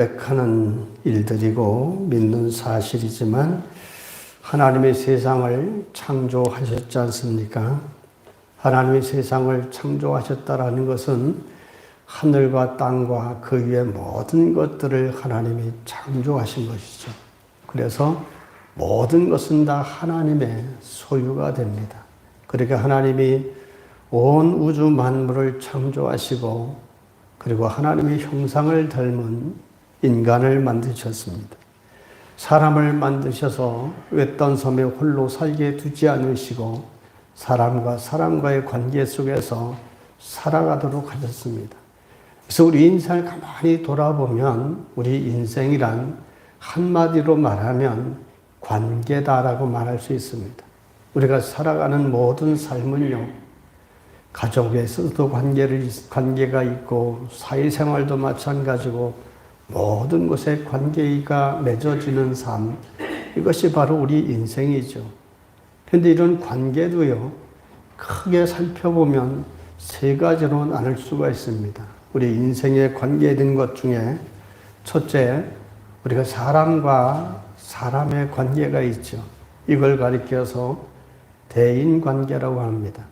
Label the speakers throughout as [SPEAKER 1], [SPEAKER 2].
[SPEAKER 1] 고백하는 일들이고 믿는 사실이지만 하나님의 세상을 창조하셨지 않습니까? 하나님의 세상을 창조하셨다라는 것은 하늘과 땅과 그 위의 모든 것들을 하나님이 창조하신 것이죠. 그래서 모든 것은 다 하나님의 소유가 됩니다. 그렇게 하나님이 온 우주 만물을 창조하시고 그리고 하나님의 형상을 닮은 인간을 만드셨습니다. 사람을 만드셔서 외딴 섬에 홀로 살게 두지 않으시고 사람과 사람과의 관계 속에서 살아가도록 하셨습니다. 그래서 우리 인생을 가만히 돌아보면 우리 인생이란 한마디로 말하면 관계다라고 말할 수 있습니다. 우리가 살아가는 모든 삶은요, 가족에서도 관계가 있고 사회생활도 마찬가지고 모든 곳에 관계가 맺어지는 삶, 이것이 바로 우리 인생이죠. 그런데 이런 관계도요, 크게 살펴보면 세 가지로 나눌 수가 있습니다. 우리 인생에 관계된 것 중에 첫째, 우리가 사람과 사람의 관계가 있죠. 이걸 가리켜서 대인관계라고 합니다.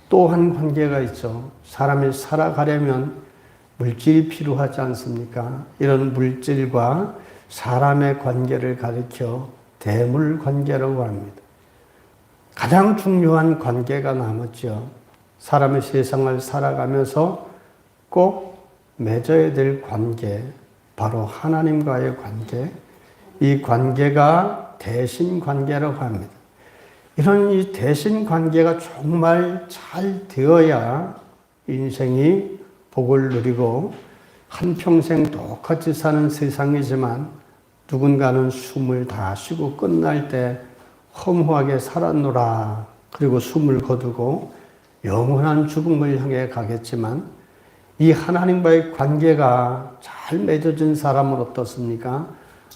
[SPEAKER 1] 또 한 관계가 있죠. 사람이 살아가려면 물질이 필요하지 않습니까? 이런 물질과 사람의 관계를 가리켜 대물관계라고 합니다. 가장 중요한 관계가 남았죠. 사람의 세상을 살아가면서 꼭 맺어야 될 관계, 바로 하나님과의 관계, 이 관계가 대신관계라고 합니다. 이런 이 대신관계가 정말 잘 되어야 인생이 복을 누리고 한평생 똑같이 사는 세상이지만 누군가는 숨을 다 쉬고 끝날 때 허무하게 살았노라, 그리고 숨을 거두고 영원한 죽음을 향해 가겠지만 이 하나님과의 관계가 잘 맺어진 사람은 어떻습니까?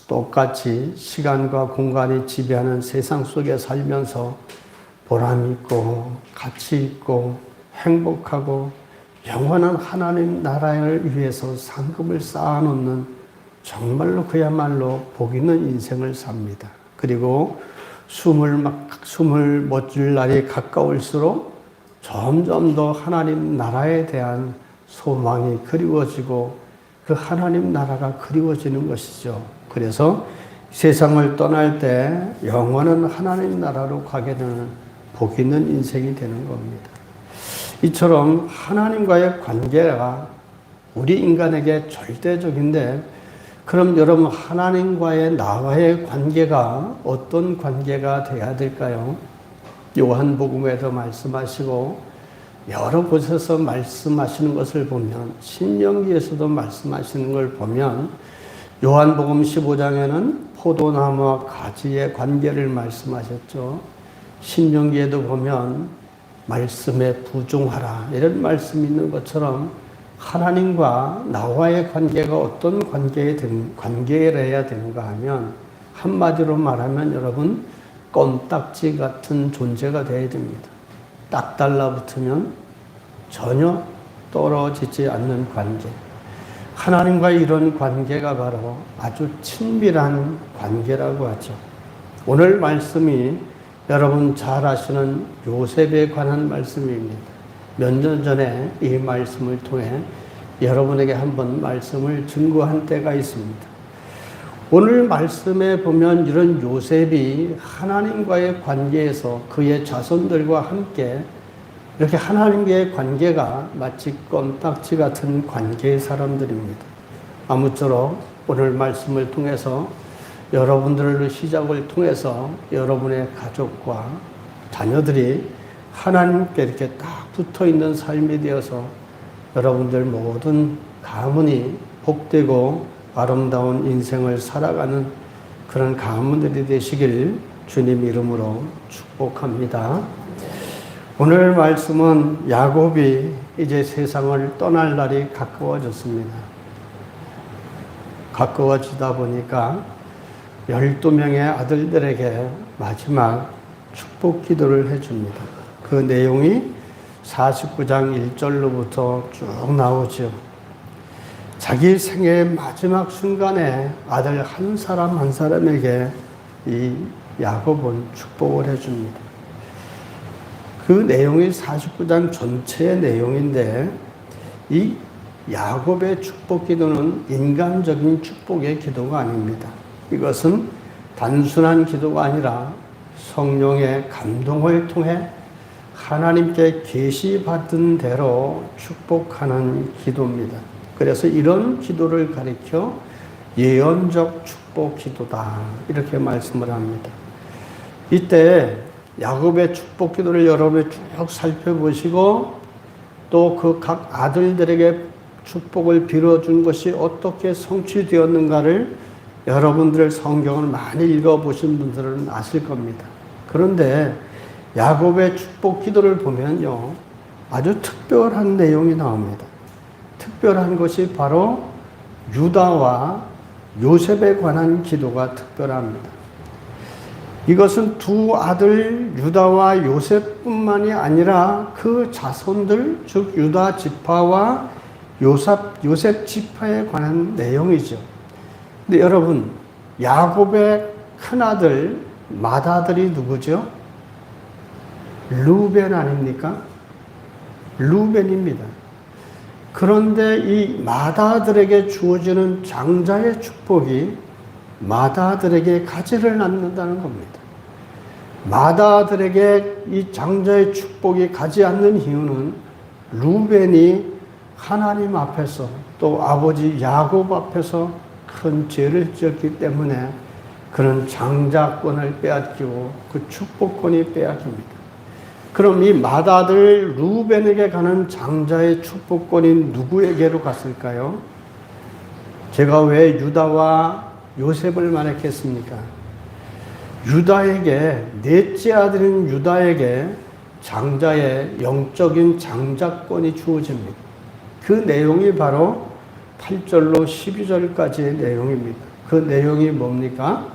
[SPEAKER 1] 똑같이 시간과 공간이 지배하는 세상 속에 살면서 보람 있고 가치 있고 행복하고 영원한 하나님 나라를 위해서 상급을 쌓아놓는 정말로 그야말로 복 있는 인생을 삽니다. 그리고 숨을 못 줄 날이 가까울수록 점점 더 하나님 나라에 대한 소망이 그리워지고 그 하나님 나라가 그리워지는 것이죠. 그래서 세상을 떠날 때 영원한 하나님 나라로 가게 되는 복 있는 인생이 되는 겁니다. 이처럼 하나님과의 관계가 우리 인간에게 절대적인데, 그럼 여러분 하나님과의 나와의 관계가 어떤 관계가 돼야 될까요? 요한복음에도 말씀하시고 여러 곳에서 말씀하시는 것을 보면, 신명기에서도 말씀하시는 걸 보면 요한복음 15장에는 포도나무와 가지의 관계를 말씀하셨죠. 신명기에도 보면 말씀에 부중하라, 이런 말씀이 있는 것처럼 하나님과 나와의 관계가 어떤 관계를 해야 되는가 하면, 한마디로 말하면 여러분 껌딱지 같은 존재가 되어야 됩니다. 딱 달라붙으면 전혀 떨어지지 않는 관계. 하나님과 이런 관계가 바로 아주 친밀한 관계라고 하죠. 오늘 말씀이 여러분 잘 아시는 요셉에 관한 말씀입니다. 몇 년 전에 이 말씀을 통해 여러분에게 한번 말씀을 증거한 때가 있습니다. 오늘 말씀에 보면 이런 요셉이 하나님과의 관계에서 그의 자손들과 함께 이렇게 하나님과의 관계가 마치 껌딱지 같은 관계의 사람들입니다. 아무쪼록 오늘 말씀을 통해서 여러분들의 시작을 통해서 여러분의 가족과 자녀들이 하나님께 이렇게 딱 붙어 있는 삶이 되어서 여러분들 모든 가문이 복되고 아름다운 인생을 살아가는 그런 가문들이 되시길 주님 이름으로 축복합니다. 오늘 말씀은 야곱이 이제 세상을 떠날 날이 가까워졌습니다. 가까워지다 보니까 12명의 아들들에게 마지막 축복 기도를 해줍니다. 그 내용이 49장 1절로부터 쭉 나오죠. 자기 생애의 마지막 순간에 아들 한 사람 한 사람에게 이 야곱은 축복을 해줍니다. 그 내용이 49장 전체의 내용인데 이 야곱의 축복 기도는 인간적인 축복의 기도가 아닙니다. 이것은 단순한 기도가 아니라 성령의 감동을 통해 하나님께 계시받은 대로 축복하는 기도입니다. 그래서 이런 기도를 가리켜 예언적 축복 기도다 이렇게 말씀을 합니다. 이때 야곱의 축복 기도를 여러분이 쭉 살펴보시고 또 그 각 아들들에게 축복을 빌어준 것이 어떻게 성취되었는가를 여러분들 성경을 많이 읽어보신 분들은 아실 겁니다. 그런데 야곱의 축복 기도를 보면요, 아주 특별한 내용이 나옵니다. 특별한 것이 바로 유다와 요셉에 관한 기도가 특별합니다. 이것은 두 아들 유다와 요셉뿐만이 아니라 그 자손들, 즉 유다 지파와 요셉 지파에 관한 내용이죠. 근데 여러분, 야곱의 큰아들, 맏아들이 누구죠? 루벤 아닙니까? 루벤입니다. 그런데 이 맏아들에게 주어지는 장자의 축복이 맏아들에게 가지를 않는다는 겁니다. 맏아들에게 이 장자의 축복이 가지 않는 이유는 루벤이 하나님 앞에서 또 아버지 야곱 앞에서 큰 죄를 지었기 때문에 그런 장자권을 빼앗기고 그 축복권이 빼앗깁니다. 그럼 이 맏아들 루벤에게 가는 장자의 축복권이 누구에게로 갔을까요? 제가 왜 유다와 요셉을 말했겠습니까? 유다에게, 넷째 아들인 유다에게 장자의 영적인 장자권이 주어집니다. 그 내용이 바로 8절로 12절까지의 내용입니다. 그 내용이 뭡니까?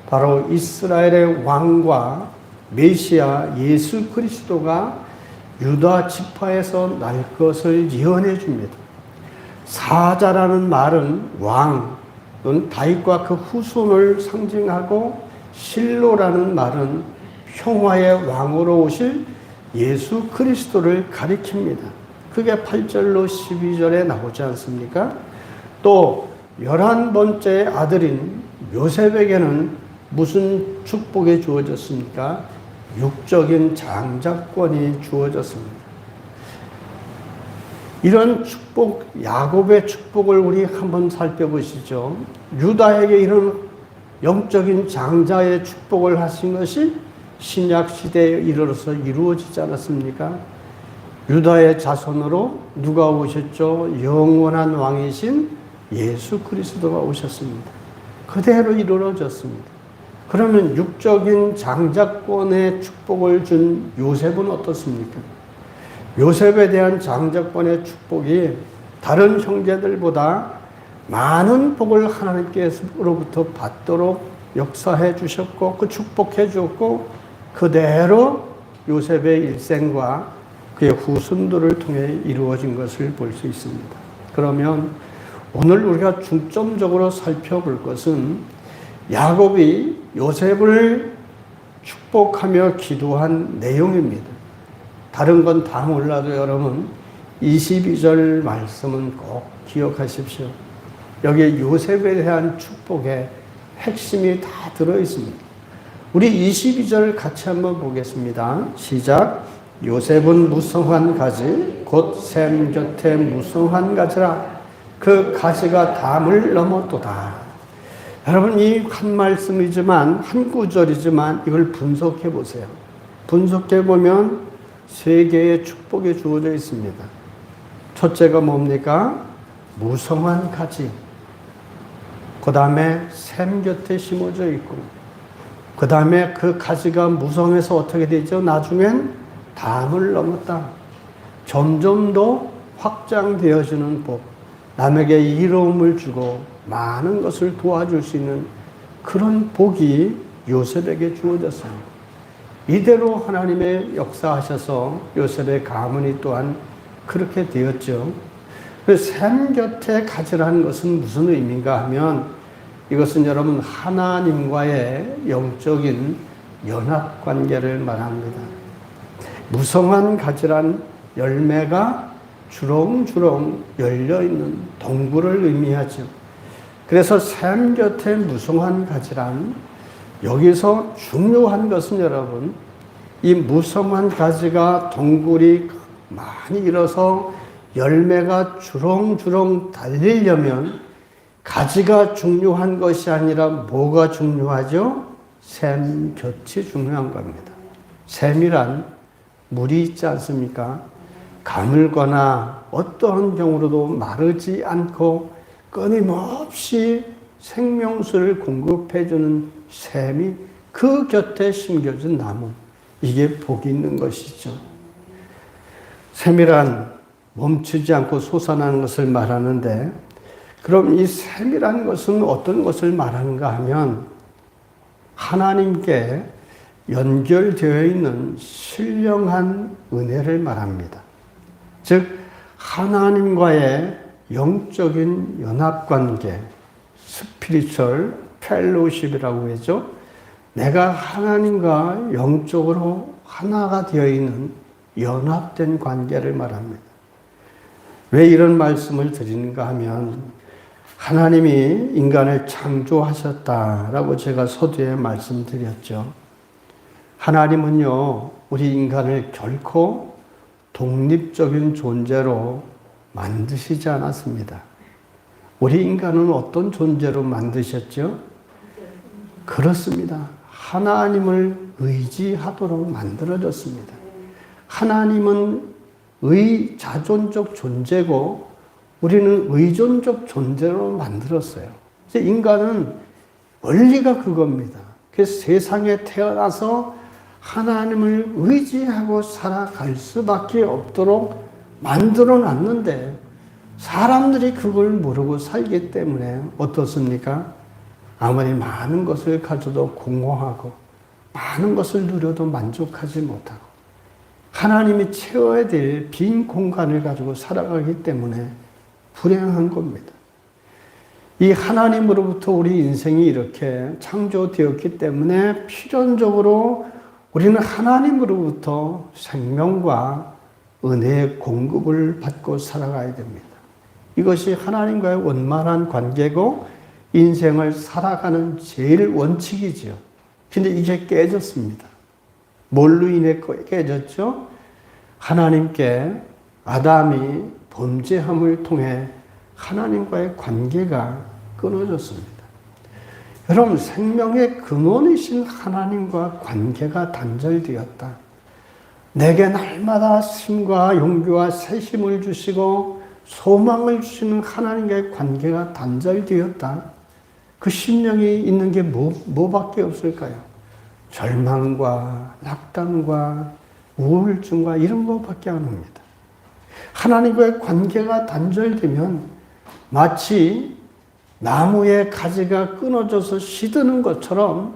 [SPEAKER 1] 바로 이스라엘의 왕과 메시아 예수 그리스도가 유다 지파에서 날 것을 예언해 줍니다. 사자라는 말은 왕, 는 다윗과 그 후손을 상징하고 실로라는 말은 평화의 왕으로 오실 예수 그리스도를 가리킵니다. 그게 8절로 12절에 나오지 않습니까? 또 11번째 아들인 요셉에게는 무슨 축복이 주어졌습니까? 육적인 장자권이 주어졌습니다. 이런 축복, 야곱의 축복을 우리 한번 살펴보시죠. 유다에게 이런 영적인 장자의 축복을 하신 것이 신약 시대에 이르러서 이루어지지 않았습니까? 유다의 자손으로 누가 오셨죠? 영원한 왕이신 예수 그리스도가 오셨습니다. 그대로 이루어졌습니다. 그러면 육적인 장자권의 축복을 준 요셉은 어떻습니까? 요셉에 대한 장자권의 축복이 다른 형제들보다 많은 복을 하나님께로부터 받도록 역사해 주셨고 그 축복해 주었고 그대로 요셉의 일생과 그의 후손들을 통해 이루어진 것을 볼 수 있습니다. 그러면 오늘 우리가 중점적으로 살펴볼 것은 야곱이 요셉을 축복하며 기도한 내용입니다. 다른 건 다 몰라도 여러분 22절 말씀은 꼭 기억하십시오. 여기에 요셉에 대한 축복의 핵심이 다 들어있습니다. 우리 22절 같이 한번 보겠습니다. 시작. 요셉은 무성한 가지 곧 샘 곁에 무성한 가지라 그 가지가 담을 넘었도다. 여러분 이 한 말씀이지만 한 구절이지만 이걸 분석해 보세요. 분석해 보면 세 개의 축복이 주어져 있습니다. 첫째가 뭡니까? 무성한 가지. 그 다음에 샘 곁에 심어져 있고, 그 다음에 그 가지가 무성해서 어떻게 되죠? 나중엔 담을 넘었다. 점점 더 확장되어지는 복. 남에게 이로움을 주고 많은 것을 도와줄 수 있는 그런 복이 요셉에게 주어졌습니다. 이대로 하나님의 역사하셔서 요셉의 가문이 또한 그렇게 되었죠. 샘 곁에 가지라는 것은 무슨 의미인가 하면 이것은 여러분 하나님과의 영적인 연합관계를 말합니다. 무성한 가지란 열매가 주렁주렁 열려있는 동굴을 의미하죠. 그래서 샘 곁에 무성한 가지란 여기서 중요한 것은 여러분 이 무성한 가지가 동굴이 많이 일어서 열매가 주렁주렁 달리려면 가지가 중요한 것이 아니라 뭐가 중요하죠? 샘 곁이 중요한 겁니다. 샘이란 물이 있지 않습니까? 가물거나 어떠한 경우로도 마르지 않고 끊임없이 생명수를 공급해주는 샘이 그 곁에 심겨진 나무. 이게 복이 있는 것이죠. 샘이란 멈추지 않고 솟아나는 것을 말하는데 그럼 이 샘이라는 것은 어떤 것을 말하는가 하면 하나님께 연결되어 있는 신령한 은혜를 말합니다. 즉 하나님과의 영적인 연합관계, 스피리추얼 펠로우십이라고 하죠. 내가 하나님과 영적으로 하나가 되어 있는 연합된 관계를 말합니다. 왜 이런 말씀을 드리는가 하면 하나님이 인간을 창조하셨다라고 제가 서두에 말씀드렸죠. 하나님은요, 우리 인간을 결코 독립적인 존재로 만드시지 않았습니다. 우리 인간은 어떤 존재로 만드셨죠? 그렇습니다. 하나님을 의지하도록 만들어졌습니다. 하나님은 자존적 존재고 우리는 의존적 존재로 만들었어요. 인간은 원리가 그겁니다. 그래서 세상에 태어나서 하나님을 의지하고 살아갈 수밖에 없도록 만들어 놨는데 사람들이 그걸 모르고 살기 때문에 어떻습니까? 아무리 많은 것을 가져도 공허하고 많은 것을 누려도 만족하지 못하고 하나님이 채워야 될 빈 공간을 가지고 살아가기 때문에 불행한 겁니다. 이 하나님으로부터 우리 인생이 이렇게 창조되었기 때문에 필연적으로 우리는 하나님으로부터 생명과 은혜의 공급을 받고 살아가야 됩니다. 이것이 하나님과의 원만한 관계고 인생을 살아가는 제일 원칙이지요. 근데 이게 깨졌습니다. 뭘로 인해 깨졌죠? 하나님께 아담이 범죄함을 통해 하나님과의 관계가 끊어졌습니다. 여러분, 생명의 근원이신 하나님과 관계가 단절되었다. 내게 날마다 힘과 용기와 새 힘을 주시고 소망을 주시는 하나님과의 관계가 단절되었다. 그 심령이 있는 게 뭐밖에 없을까요? 절망과 낙담과 우울증과 이런 것밖에 안 옵니다. 하나님과의 관계가 단절되면 마치 나무의 가지가 끊어져서 시드는 것처럼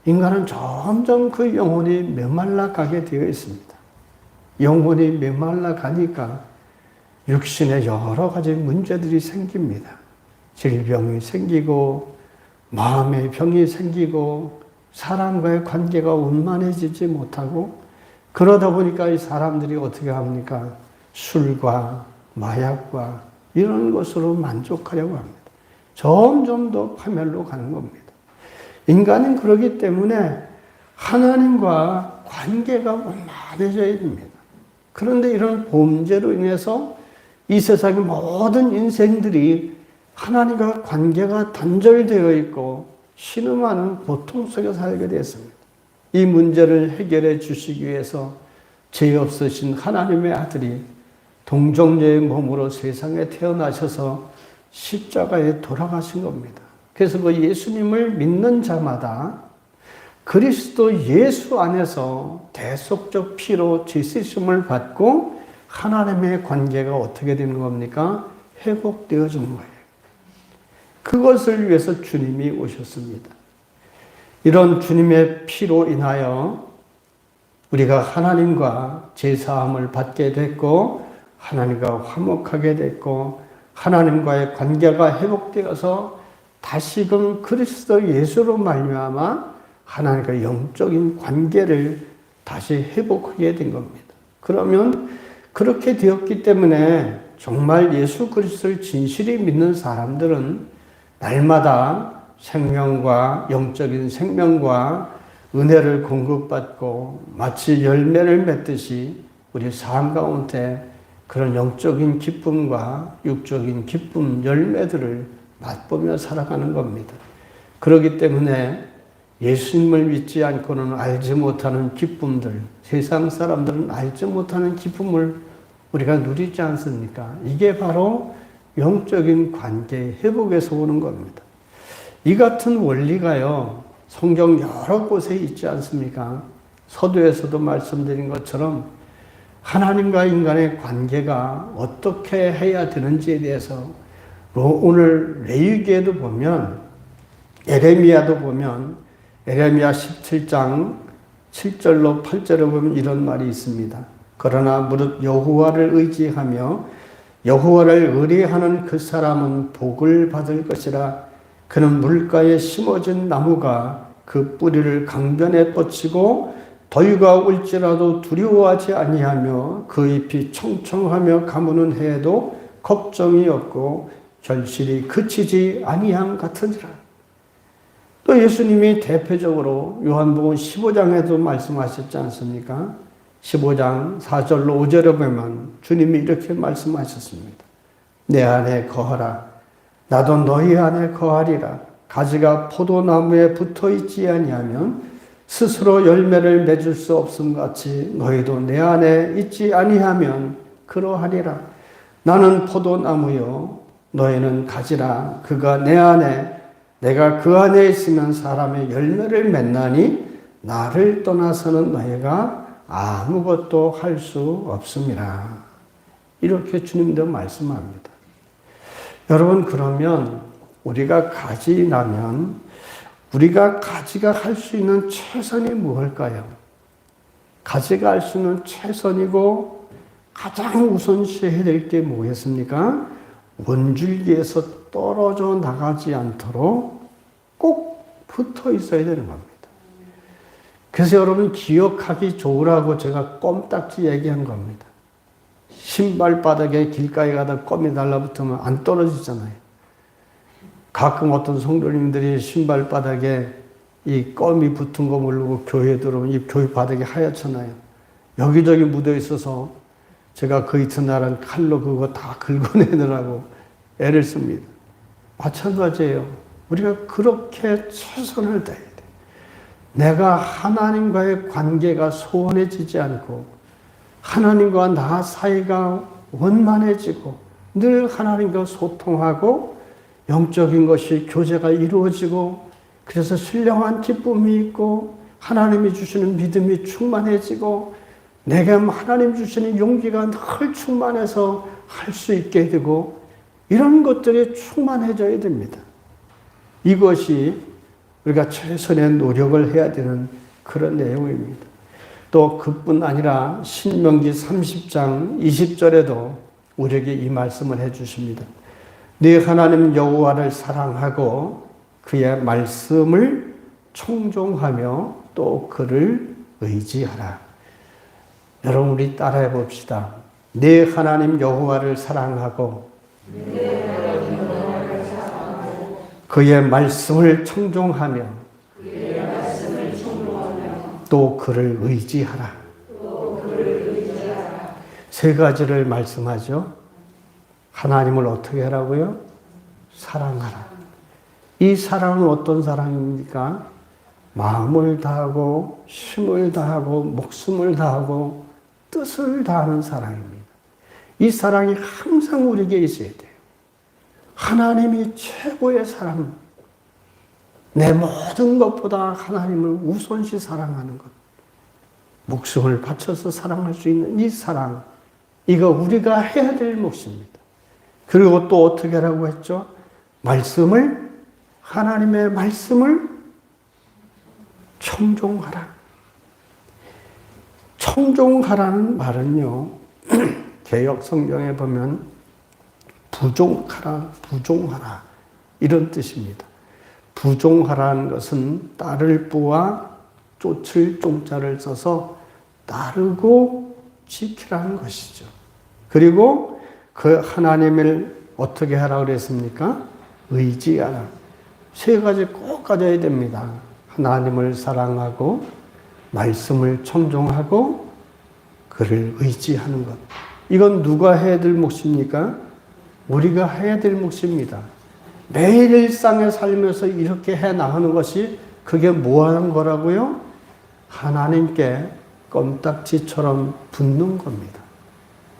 [SPEAKER 1] 인간은 점점 그 영혼이 메말라 가게 되어 있습니다. 영혼이 메말라 가니까 육신에 여러 가지 문제들이 생깁니다. 질병이 생기고 마음의 병이 생기고 사람과의 관계가 원만해지지 못하고 그러다 보니까 이 사람들이 어떻게 합니까? 술과 마약과 이런 것으로 만족하려고 합니다. 점점 더 파멸로 가는 겁니다. 인간은 그렇기 때문에 하나님과 관계가 원만해져야 됩니다. 그런데 이런 범죄로 인해서 이 세상의 모든 인생들이 하나님과 관계가 단절되어 있고 신음하는 고통 속에 살게 됐습니다. 이 문제를 해결해 주시기 위해서 죄 없으신 하나님의 아들이 동정녀의 몸으로 세상에 태어나셔서 십자가에 돌아가신 겁니다. 그래서 그 예수님을 믿는 자마다 그리스도 예수 안에서 대속적 피로 죄 씻음을 받고 하나님의 관계가 어떻게 되는 겁니까? 회복되어지는 거예요. 그것을 위해서 주님이 오셨습니다. 이런 주님의 피로 인하여 우리가 하나님과 제사함을 받게 됐고 하나님과 화목하게 됐고 하나님과의 관계가 회복되어서 다시금 그리스도 예수로 말미암아 하나님과 영적인 관계를 다시 회복하게 된 겁니다. 그러면 그렇게 되었기 때문에 정말 예수 그리스도를 진실히 믿는 사람들은 날마다 생명과 영적인 생명과 은혜를 공급받고 마치 열매를 맺듯이 우리 삶 가운데 그런 영적인 기쁨과 육적인 기쁨, 열매들을 맛보며 살아가는 겁니다. 그렇기 때문에 예수님을 믿지 않고는 알지 못하는 기쁨들, 세상 사람들은 알지 못하는 기쁨을 우리가 누리지 않습니까? 이게 바로 영적인 관계 회복에서 오는 겁니다. 이 같은 원리가요, 성경 여러 곳에 있지 않습니까? 서두에서도 말씀드린 것처럼 하나님과 인간의 관계가 어떻게 해야 되는지에 대해서 오늘 레위기에도 보면, 에레미야도 보면 에레미야 17장 7절로 8절에 보면 이런 말이 있습니다. 그러나 무릇 여호와를 의지하며 여호와를 의뢰하는 그 사람은 복을 받을 것이라. 그는 물가에 심어진 나무가 그 뿌리를 강변에 뻗치고 더위가 올지라도 두려워하지 아니하며 그 잎이 청청하며 가무는 해에도 걱정이 없고 결실이 그치지 아니함 같으니라. 또 예수님이 대표적으로 요한복음 15장에도 말씀하셨지 않습니까? 15장 4절로 5절에 보면 주님이 이렇게 말씀하셨습니다. 내 안에 거하라. 나도 너희 안에 거하리라. 가지가 포도나무에 붙어 있지 아니하면 스스로 열매를 맺을 수 없음 같이 너희도 내 안에 있지 아니하면 그러하리라. 나는 포도나무요 너희는 가지라. 그가 내 안에 내가 그 안에 있으면 사람의 열매를 맺나니 나를 떠나서는 너희가 아무것도 할 수 없음이라. 이렇게 주님도 말씀합니다. 여러분, 그러면 우리가 가지라면 우리가 가지가 할 수 있는 최선이 무엇일까요? 가지가 할 수 있는 최선이고 가장 우선시해야 될 게 뭐겠습니까? 원줄기에서 떨어져 나가지 않도록 꼭 붙어 있어야 되는 겁니다. 그래서 여러분 기억하기 좋으라고 제가 껌딱지 얘기한 겁니다. 신발 바닥에 길가에 가다 껌이 달라붙으면 안 떨어지잖아요. 가끔 어떤 성도님들이 신발 바닥에 이 껌이 붙은 거 모르고 교회에 들어오면 이 교회 바닥이 하얗잖아요. 여기저기 묻어 있어서 제가 그 이튿날은 칼로 그거 다 긁어내느라고 애를 씁니다. 마찬가지예요. 우리가 그렇게 최선을 다해야 돼. 내가 하나님과의 관계가 소원해지지 않고 하나님과 나 사이가 원만해지고 늘 하나님과 소통하고 영적인 것이 교제가 이루어지고 그래서 신령한 기쁨이 있고 하나님이 주시는 믿음이 충만해지고 내게 하나님 주시는 용기가 늘 충만해서 할 수 있게 되고 이런 것들이 충만해져야 됩니다. 이것이 우리가 최선의 노력을 해야 되는 그런 내용입니다. 또 그뿐 아니라 신명기 30장 20절에도 우리에게 이 말씀을 해주십니다. 네 하나님 여호와를 사랑하고 그의 말씀을 청종하며 또 그를 의지하라. 여러분 우리 따라해 봅시다. 네 하나님 여호와를 사랑하고 그의 말씀을 청종하며 또 그를 의지하라. 세 가지를 말씀하죠. 하나님을 어떻게 하라고요? 사랑하라. 이 사랑은 어떤 사랑입니까? 마음을 다하고 힘을 다하고 목숨을 다하고 뜻을 다하는 사랑입니다. 이 사랑이 항상 우리에게 있어야 돼요. 하나님이 최고의 사랑, 내 모든 것보다 하나님을 우선시 사랑하는 것, 목숨을 바쳐서 사랑할 수 있는 이 사랑, 이거 우리가 해야 될 몫입니다. 그리고 또 어떻게 하라고 했죠? 말씀을, 하나님의 말씀을 청종하라. 청종하라는 말은요, 개역 성경에 보면 부종하라, 부종하라 이런 뜻입니다. 부종하라는 것은 따를 부와 쫓을 종자를 써서 따르고 지키라는 것이죠. 그리고 그 하나님을 어떻게 하라고 그랬습니까? 의지하라. 세 가지 꼭 가져야 됩니다. 하나님을 사랑하고 말씀을 청종하고 그를 의지하는 것. 이건 누가 해야 될 몫입니까? 우리가 해야 될 몫입니다. 매일 일상에 살면서 이렇게 해 나가는 것이 그게 뭐 하는 거라고요? 하나님께 껌딱지처럼 붙는 겁니다.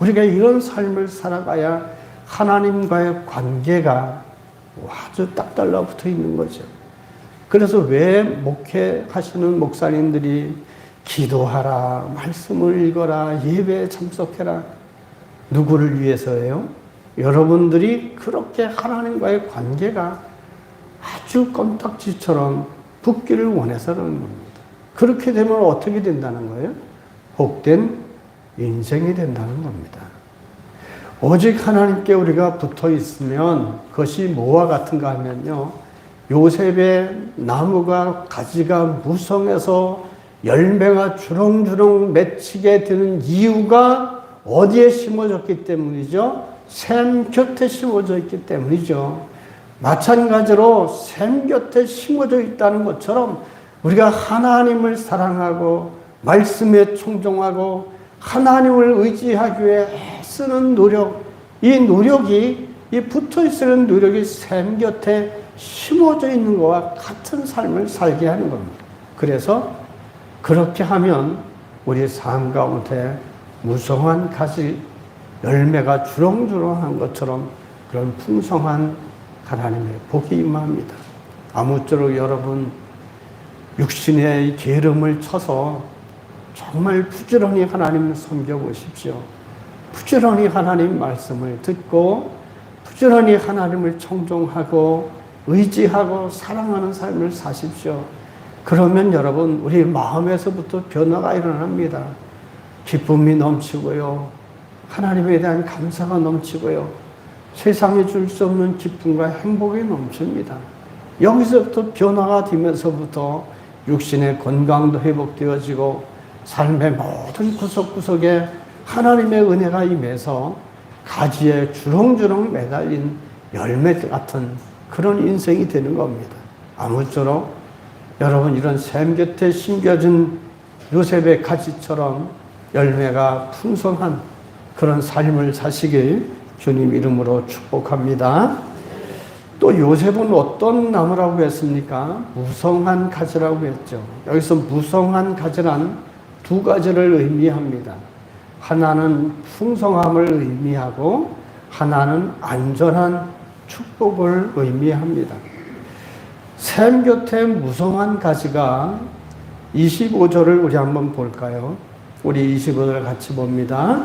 [SPEAKER 1] 우리가 이런 삶을 살아가야 하나님과의 관계가 아주 딱 달라붙어 있는 거죠. 그래서 왜 목회하시는 목사님들이 기도하라, 말씀을 읽어라, 예배에 참석해라. 누구를 위해서예요? 여러분들이 그렇게 하나님과의 관계가 아주 껌딱지처럼 붙기를 원해서 그러는 겁니다. 그렇게 되면 어떻게 된다는 거예요? 복된 인생이 된다는 겁니다. 오직 하나님께 우리가 붙어 있으면 그것이 뭐와 같은가 하면요. 요셉의 나무가 가지가 무성해서 열매가 주렁주렁 맺히게 되는 이유가 어디에 심어졌기 때문이죠? 샘 곁에 심어져 있기 때문이죠. 마찬가지로 샘 곁에 심어져 있다는 것처럼 우리가 하나님을 사랑하고 말씀에 청종하고 하나님을 의지하기 위해 쓰는 노력, 이 노력이, 이 붙어 있는 노력이 샘 곁에 심어져 있는 것과 같은 삶을 살게 하는 겁니다. 그래서 그렇게 하면 우리 삶 가운데 무성한 가지, 열매가 주렁주렁한 것처럼 그런 풍성한 하나님의 복이 임합니다. 아무쪼록 여러분 육신의 게으름을 쳐서 정말 부지런히 하나님을 섬겨보십시오. 부지런히 하나님 말씀을 듣고 부지런히 하나님을 청종하고 의지하고 사랑하는 삶을 사십시오. 그러면 여러분 우리 마음에서부터 변화가 일어납니다. 기쁨이 넘치고요. 하나님에 대한 감사가 넘치고요. 세상에 줄 수 없는 기쁨과 행복이 넘칩니다. 여기서부터 변화가 되면서부터 육신의 건강도 회복되어지고 삶의 모든 구석구석에 하나님의 은혜가 임해서 가지에 주렁주렁 매달린 열매 같은 그런 인생이 되는 겁니다. 아무쪼록 여러분 이런 샘 곁에 심겨진 요셉의 가지처럼 열매가 풍성한 그런 삶을 사시길 주님 이름으로 축복합니다. 또 요셉은 어떤 나무라고 했습니까? 무성한 가지라고 했죠. 여기서 무성한 가지란 두 가지를 의미합니다. 하나는 풍성함을 의미하고 하나는 안전한 축복을 의미합니다. 샘 곁에 무성한 가지가 25절을 우리 한번 볼까요? 우리 25절 같이 봅니다.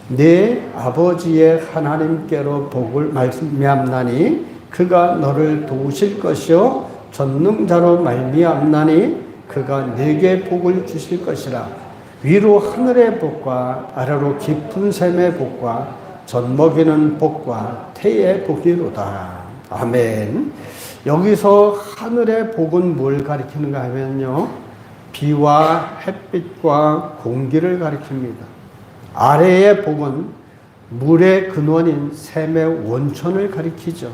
[SPEAKER 1] 내 아버지의 하나님께로 복을 말미암나니 그가 너를 도우실 것이요 전능자로 말미암나니 그가 내게 복을 주실 것이라. 위로 하늘의 복과 아래로 깊은 샘의 복과 젖먹이는 복과 태의 복이로다. 아멘. 여기서 하늘의 복은 뭘 가리키는가 하면요, 비와 햇빛과 공기를 가리킵니다. 아래의 복은 물의 근원인 샘의 원천을 가리키죠.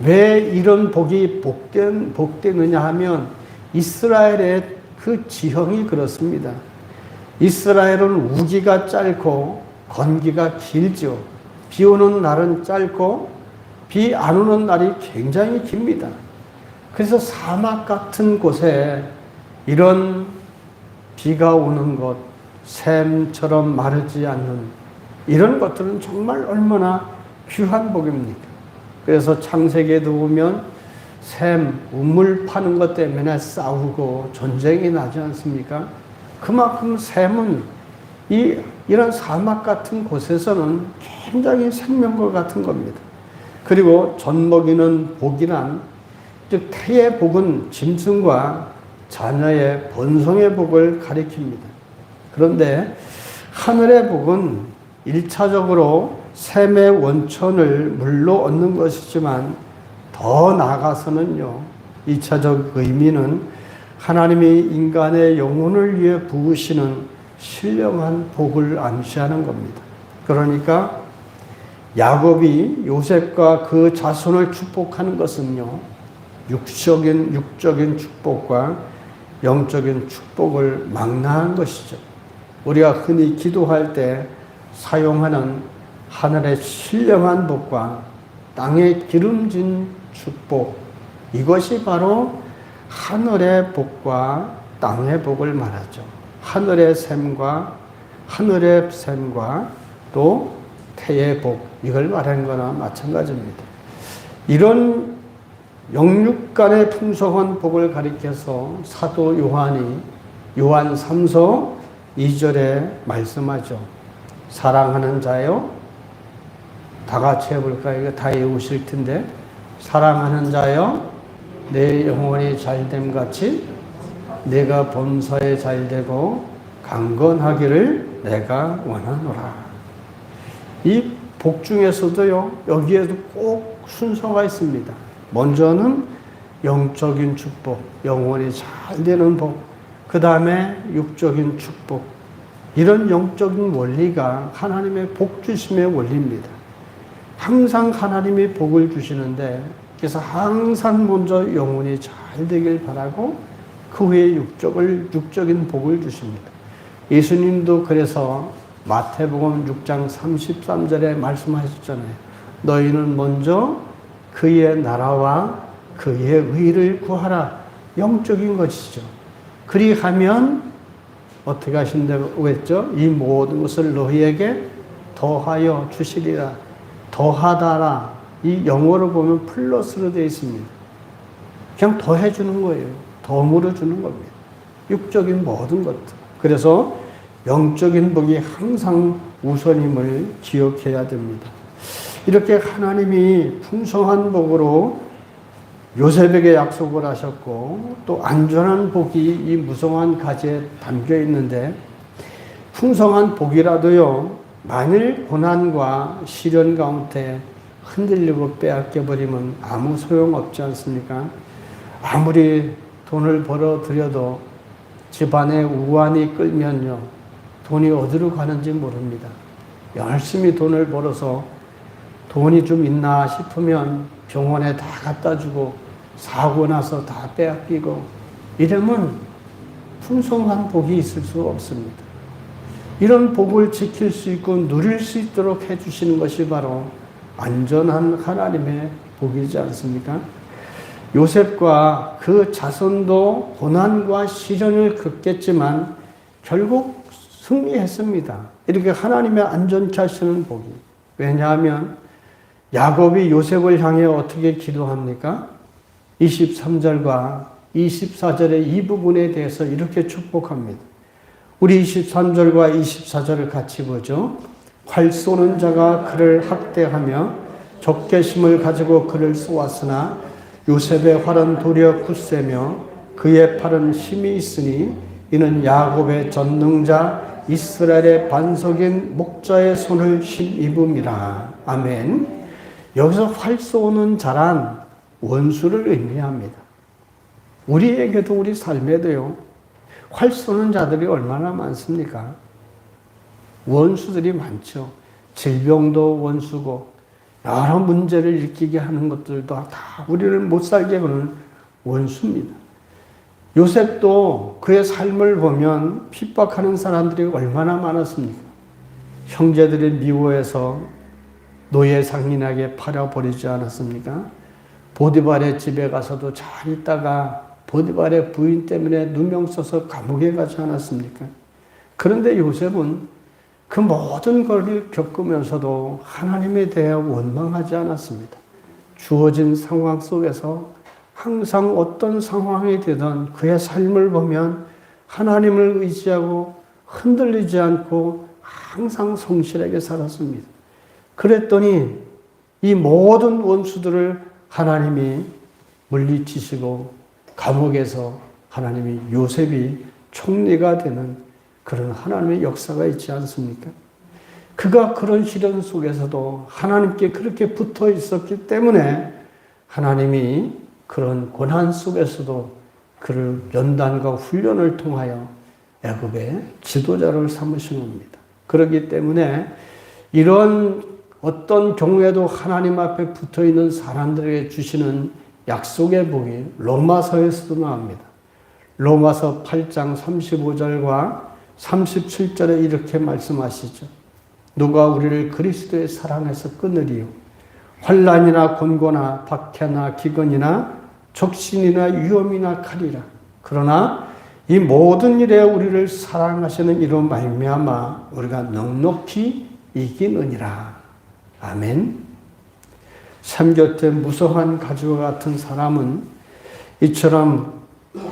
[SPEAKER 1] 왜 이런 복이 복되느냐 하면 이스라엘의 그 지형이 그렇습니다. 이스라엘은 우기가 짧고 건기가 길죠. 비 오는 날은 짧고 비 안 오는 날이 굉장히 깁니다. 그래서 사막 같은 곳에 이런 비가 오는 것, 샘처럼 마르지 않는 이런 것들은 정말 얼마나 귀한 복입니까? 그래서 창세기에도 보면 샘, 우물 파는 것 때문에 싸우고 전쟁이 나지 않습니까? 그만큼 샘은 이런 사막 같은 곳에서는 굉장히 생명과 같은 겁니다. 그리고 젖먹이는 복이란, 즉 태의 복은 짐승과 자녀의 번성의 복을 가리킵니다. 그런데 하늘의 복은 1차적으로 샘의 원천을 물로 얻는 것이지만 더 나아가서는요, 2차적 의미는 하나님이 인간의 영혼을 위해 부으시는 신령한 복을 암시하는 겁니다. 그러니까 야곱이 요셉과 그 자손을 축복하는 것은요, 육적인 축복과 영적인 축복을 망라한 것이죠. 우리가 흔히 기도할 때 사용하는 하늘의 신령한 복과 땅의 기름진 축복, 이것이 바로 하늘의 복과 땅의 복을 말하죠. 하늘의 샘과 또 태의 복, 이걸 말하는 거나 마찬가지입니다. 이런 영육 간의 풍성한 복을 가리켜서 사도 요한이 요한 3서 2절에 말씀하죠. 사랑하는 자요, 다 같이 해볼까요? 이거 다 외우실 텐데. 사랑하는 자요, 내 영혼이 잘됨 같이 내가 범사에 잘되고 강건하기를 내가 원하노라. 이 복 중에서도요, 여기에도 꼭 순서가 있습니다. 먼저는 영적인 축복, 영혼이 잘 되는 복, 그 다음에 육적인 축복. 이런 영적인 원리가 하나님의 복 주심의 원리입니다. 항상 하나님이 복을 주시는데, 그래서 항상 먼저 영혼이 잘 되길 바라고 그 후에 육적인 복을 주십니다. 예수님도 그래서 마태복음 6장 33절에 말씀하셨잖아요. 너희는 먼저 그의 나라와 그의 의를 구하라. 영적인 것이죠. 그리하면 어떻게 하신다고 했죠? 이 모든 것을 너희에게 더하여 주시리라. 더하다라. 이 영어로 보면 플러스로 되어 있습니다. 그냥 더해 주는 거예요. 덤으로 주는 겁니다. 육적인 모든 것들. 그래서 영적인 복이 항상 우선임을 기억해야 됩니다. 이렇게 하나님이 풍성한 복으로 요셉에게 약속을 하셨고, 또 안전한 복이 이 무성한 가지에 담겨 있는데, 풍성한 복이라도요, 만일 고난과 시련 가운데 흔들리고 빼앗겨버리면 아무 소용없지 않습니까? 아무리 돈을 벌어들여도 집안에 우환이 끌면요, 돈이 어디로 가는지 모릅니다. 열심히 돈을 벌어서 돈이 좀 있나 싶으면 병원에 다 갖다 주고 사고 나서 다 빼앗기고 이러면 풍성한 복이 있을 수 없습니다. 이런 복을 지킬 수 있고 누릴 수 있도록 해주시는 것이 바로 안전한 하나님의 복이지 않습니까? 요셉과 그 자손도 고난과 시련을 겪겠지만 결국 승리했습니다. 이렇게 하나님의 안전케 하시는 복이. 왜냐하면 야곱이 요셉을 향해 어떻게 기도합니까? 23절과 24절의 이 부분에 대해서 이렇게 축복합니다. 우리 23절과 24절을 같이 보죠. 활 쏘는 자가 그를 학대하며 적개심을 가지고 그를 쏘았으나 요셉의 활은 도리어 굳세며 그의 팔은 힘이 있으니 이는 야곱의 전능자 이스라엘의 반석인 목자의 손을 힘입음이라. 아멘. 여기서 활 쏘는 자란 원수를 의미합니다. 우리에게도 우리 삶에도요, 활 쏘는 자들이 얼마나 많습니까? 원수들이 많죠. 질병도 원수고 여러 문제를 일으키게 하는 것들도 다 우리를 못 살게 하는 원수입니다. 요셉도 그의 삶을 보면 핍박하는 사람들이 얼마나 많았습니까? 형제들이 미워해서 노예 상인에게 팔아버리지 않았습니까? 보디발의 집에 가서도 잘 있다가 보디발의 부인 때문에 누명 써서 감옥에 가지 않았습니까? 그런데 요셉은 그 모든 것을 겪으면서도 하나님에 대해 원망하지 않았습니다. 주어진 상황 속에서 항상 어떤 상황이 되든 그의 삶을 보면 하나님을 의지하고 흔들리지 않고 항상 성실하게 살았습니다. 그랬더니 이 모든 원수들을 하나님이 물리치시고 감옥에서 하나님이 요셉이 총리가 되는 그런 하나님의 역사가 있지 않습니까? 그가 그런 시련 속에서도 하나님께 그렇게 붙어 있었기 때문에 하나님이 그런 고난 속에서도 그를 연단과 훈련을 통하여 애굽의 지도자를 삼으신 겁니다. 그렇기 때문에 이런 어떤 경우에도 하나님 앞에 붙어 있는 사람들에게 주시는 약속의 복이 로마서에서도 나옵니다. 로마서 8장 35절과 37절에 이렇게 말씀하시죠. 누가 우리를 그리스도의 사랑에서 끊으리요? 환난이나 곤고나 박해나 기근이나 적신이나 위험이나 칼이라. 그러나 이 모든 일에 우리를 사랑하시는 이로 말미암아 우리가 넉넉히 이기느니라. 아멘. 삶 곁에 무성한 가지와 같은 사람은 이처럼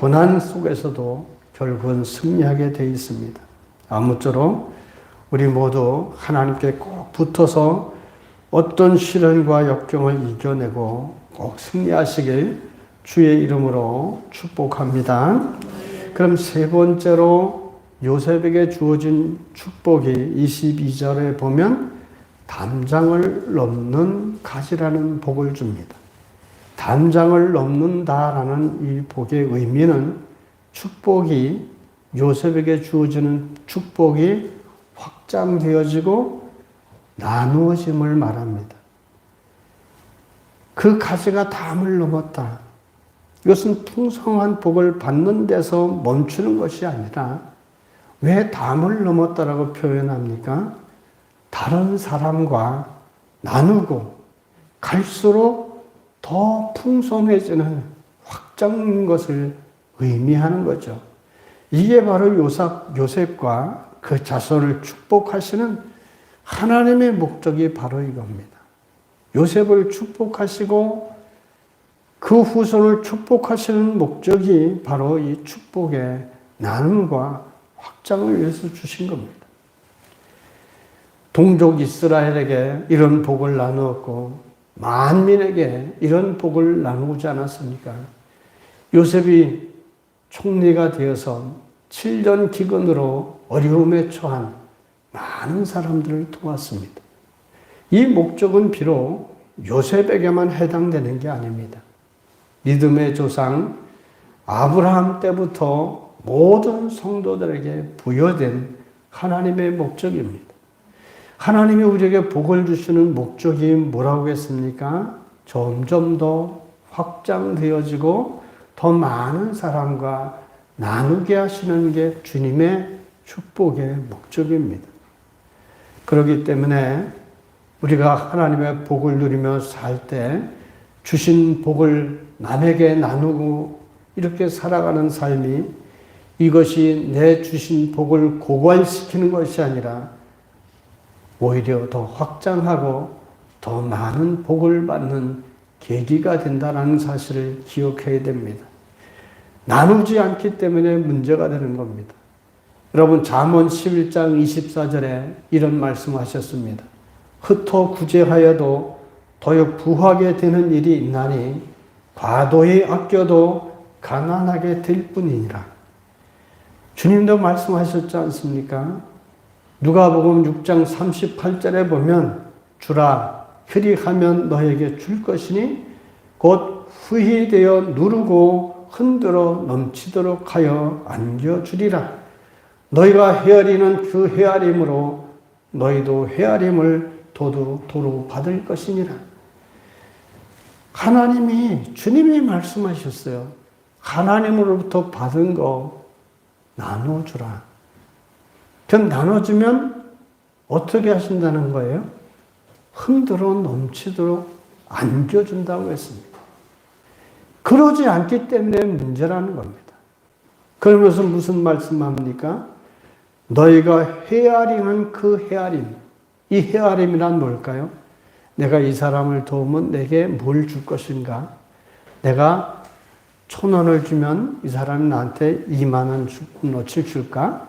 [SPEAKER 1] 고난 속에서도 결국은 승리하게 되어 있습니다. 아무쪼록 우리 모두 하나님께 꼭 붙어서 어떤 시련과 역경을 이겨내고 꼭 승리하시길 주의 이름으로 축복합니다. 그럼 세 번째로 요셉에게 주어진 축복이 22절에 보면 담장을 넘는 가지라는 복을 줍니다. 담장을 넘는다라는 이 복의 의미는 축복이 요셉에게 주어지는 축복이 확장되어지고 나누어짐을 말합니다. 그 가지가 담을 넘었다. 이것은 풍성한 복을 받는 데서 멈추는 것이 아니라 왜 담을 넘었다라고 표현합니까? 다른 사람과 나누고 갈수록 더 풍성해지는 확장인 것을 의미하는 거죠. 이게 바로 요셉과 그 자손을 축복하시는 하나님의 목적이 바로 이겁니다. 요셉을 축복하시고 그 후손을 축복하시는 목적이 바로 이 축복의 나눔과 확장을 위해서 주신 겁니다. 동족 이스라엘에게 이런 복을 나누었고 만민에게 이런 복을 나누지 않았습니까? 요셉이 총리가 되어서 7년 기근으로 어려움에 처한 많은 사람들을 도왔습니다. 이 목적은 비록 요셉에게만 해당되는 게 아닙니다. 믿음의 조상 아브라함 때부터 모든 성도들에게 부여된 하나님의 목적입니다. 하나님이 우리에게 복을 주시는 목적이 뭐라고 했습니까? 점점 더 확장되어지고 더 많은 사람과 나누게 하시는 게 주님의 축복의 목적입니다. 그렇기 때문에 우리가 하나님의 복을 누리며 살 때 주신 복을 남에게 나누고 이렇게 살아가는 삶이 이것이 내 주신 복을 고갈시키는 것이 아니라 오히려 더 확장하고 더 많은 복을 받는 계기가 된다는 사실을 기억해야 됩니다. 나누지 않기 때문에 문제가 되는 겁니다. 여러분 잠언 11장 24절에 이런 말씀하셨습니다. 흩어 구제하여도 더욱 부하게 되는 일이 있나니 과도히 아껴도 가난하게 될 뿐이니라. 주님도 말씀하셨지 않습니까? 누가복음 6장 38절에 보면 주라 그리하면 너에게 줄 것이니 곧 후히 되어 누르고 흔들어 넘치도록 하여 안겨주리라. 너희가 헤아리는 그 헤아림으로 너희도 헤아림을 도로 받을 것이니라. 하나님이 주님이 말씀하셨어요. 하나님으로부터 받은 거 나눠주라. 그럼 나눠주면 어떻게 하신다는 거예요? 흔들어 넘치도록 안겨준다고 했습니다. 그러지 않기 때문에 문제라는 겁니다. 그러면서 무슨 말씀합니까? 너희가 헤아리는 그 헤아림. 이 헤아림이란 뭘까요? 내가 이 사람을 도우면 내게 뭘 줄 것인가? 내가 1,000원을 주면 이 사람이 나한테 20,000원어치 줄까?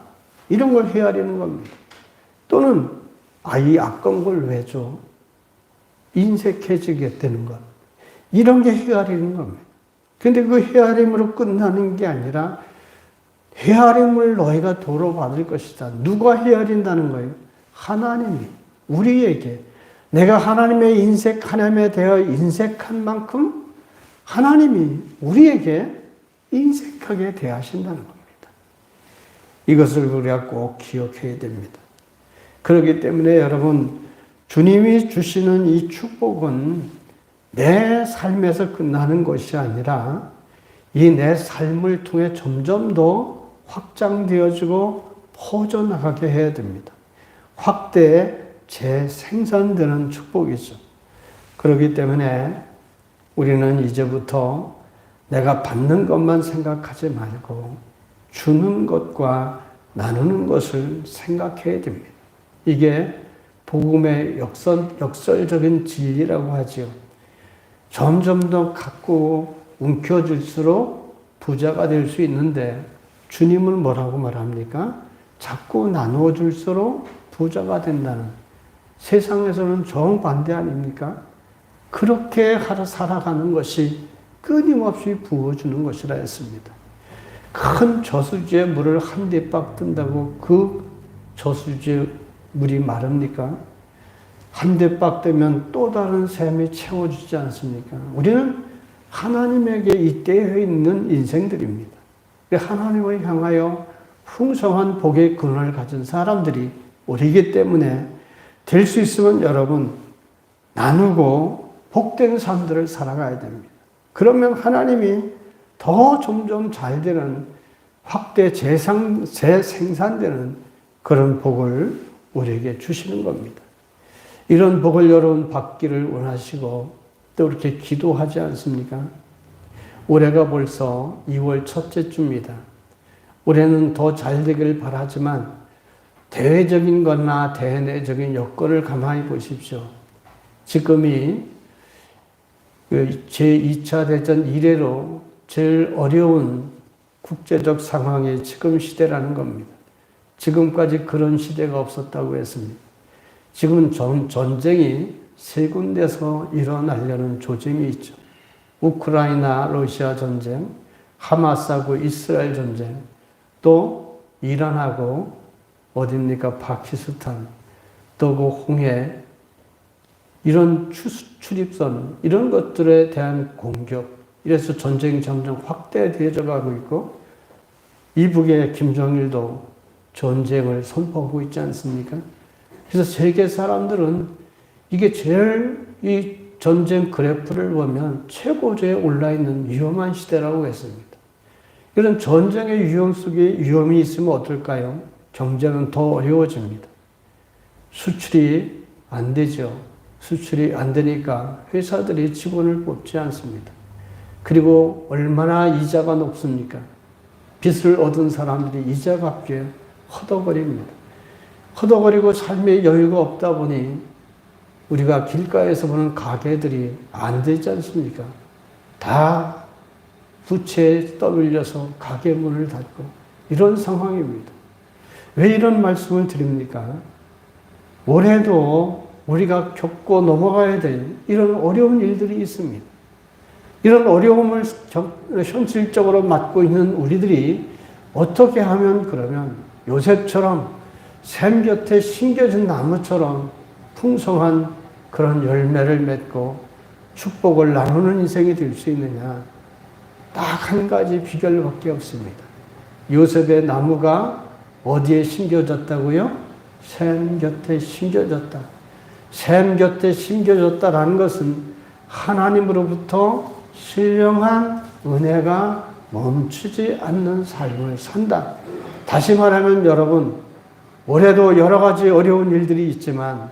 [SPEAKER 1] 이런 걸 헤아리는 겁니다. 또는 이 아까운 걸 왜 줘? 인색해지게 되는 것. 이런 게 헤아리는 겁니다. 근데 그 헤아림으로 끝나는 게 아니라 헤아림을 너희가 도로 받을 것이다. 누가 헤아린다는 거예요? 하나님이. 우리에게 내가 하나님의 하나님에 대하여 인색한 만큼 하나님이 우리에게 인색하게 대하신다는 겁니다. 이것을 우리가 꼭 기억해야 됩니다. 그렇기 때문에 여러분, 주님이 주시는 이 축복은 내 삶에서 끝나는 것이 아니라 이 내 삶을 통해 점점 더 확장되어지고 퍼져나가게 해야 됩니다. 확대 재생산되는 축복이죠. 그렇기 때문에 우리는 이제부터 내가 받는 것만 생각하지 말고 주는 것과 나누는 것을 생각해야 됩니다. 이게 복음의 역설적인 진리라고 하지요. 점점 더 갖고 움켜질수록 부자가 될 수 있는데 주님은 뭐라고 말합니까? 자꾸 나누어 줄수록 부자가 된다는, 세상에서는 정반대 아닙니까? 그렇게 살아가는 것이 끊임없이 부어주는 것이라 했습니다. 큰 저수지에 물을 한 대박 뜬다고 그 저수지에 물이 마릅니까? 한 대박 뜨면 또 다른 샘이 채워주지 않습니까? 우리는 하나님에게 잇대어 있는 인생들입니다. 하나님을 향하여 풍성한 복의 근원을 가진 사람들이 우리이기 때문에 될 수 있으면 여러분 나누고 복된 삶들을 살아가야 됩니다. 그러면 하나님이 더 점점 잘 되는 확대 재생산되는 그런 복을 우리에게 주시는 겁니다. 이런 복을 여러분 받기를 원하시고 또 이렇게 기도하지 않습니까? 올해가 벌써 2월 첫째 주입니다. 올해는 더 잘 되기를 바라지만 대외적인 거나 대내적인 여건을 가만히 보십시오. 지금이 제2차 대전 이래로 제일 어려운 국제적 상황이 지금 시대라는 겁니다. 지금까지 그런 시대가 없었다고 했습니다. 지금은 전쟁이 세 군데서 일어나려는 조짐이 있죠. 우크라이나 러시아 전쟁, 하마스하고 이스라엘 전쟁, 또 이란하고 어딥니까? 파키스탄, 또 그 홍해, 이런 출입선, 이런 것들에 대한 공격, 이래서 전쟁이 점점 확대되어 가고 있고, 이북의 김정일도 전쟁을 선포하고 있지 않습니까? 그래서 세계 사람들은 이게 제일 이 전쟁 그래프를 보면 최고조에 올라있는 위험한 시대라고 했습니다. 이런 전쟁의 위험 속에 위험이 있으면 어떨까요? 경제는 더 어려워집니다. 수출이 안 되죠. 수출이 안 되니까 회사들이 직원을 뽑지 않습니다. 그리고 얼마나 이자가 높습니까? 빚을 얻은 사람들이 이자 갚기에 허덕거립니다. 허덕거리고 삶의 여유가 없다 보니 우리가 길가에서 보는 가게들이 안 되지 않습니까? 다 부채에 떠밀려서 가게 문을 닫고 이런 상황입니다. 왜 이런 말씀을 드립니까? 올해도 우리가 겪고 넘어가야 될 이런 어려운 일들이 있습니다. 이런 어려움을 현실적으로 맞고 있는 우리들이 어떻게 하면 그러면 요셉처럼 샘 곁에 심겨진 나무처럼 풍성한 그런 열매를 맺고 축복을 나누는 인생이 될 수 있느냐? 딱 한 가지 비결밖에 없습니다. 요셉의 나무가 어디에 심겨졌다고요? 샘 곁에 심겨졌다. 샘 곁에 심겨졌다라는 것은 하나님으로부터 신령한 은혜가 멈추지 않는 삶을 산다. 다시 말하면 여러분, 올해도 여러 가지 어려운 일들이 있지만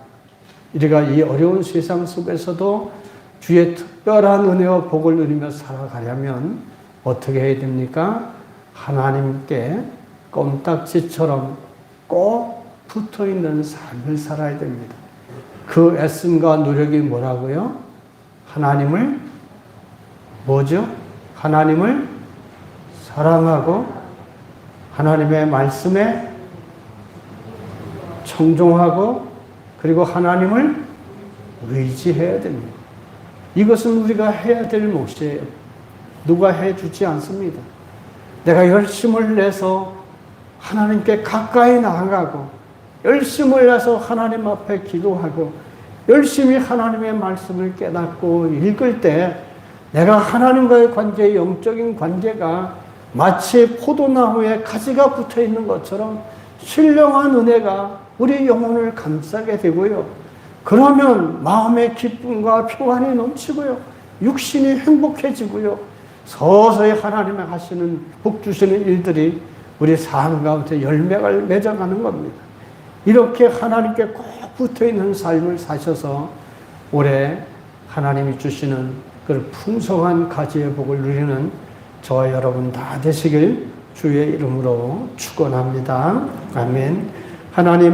[SPEAKER 1] 우리가 이 어려운 세상 속에서도 주의 특별한 은혜와 복을 누리며 살아가려면 어떻게 해야 됩니까? 하나님께 껌딱지처럼 꼭 붙어있는 삶을 살아야 됩니다. 그 애씀과 노력이 뭐라고요? 하나님을 뭐죠? 하나님을 사랑하고 하나님의 말씀에 청종하고 그리고 하나님을 의지해야 됩니다. 이것은 우리가 해야 될 몫이에요. 누가 해주지 않습니다. 내가 열심을 내서 하나님께 가까이 나아가고 열심히 모여서 하나님 앞에 기도하고 열심히 하나님의 말씀을 깨닫고 읽을 때 내가 하나님과의 관계, 영적인 관계가 마치 포도나무에 가지가 붙어 있는 것처럼 신령한 은혜가 우리 영혼을 감싸게 되고요. 그러면 마음의 기쁨과 평안이 넘치고요. 육신이 행복해지고요. 서서히 하나님의 하시는 복 주시는 일들이 우리 삶 가운데 열매가 맺어가는 겁니다. 이렇게 하나님께 꼭 붙어있는 삶을 사셔서 올해 하나님이 주시는 그 풍성한 가지의 복을 누리는 저와 여러분 다 되시길 주의 이름으로 축원합니다. 아멘. 하나님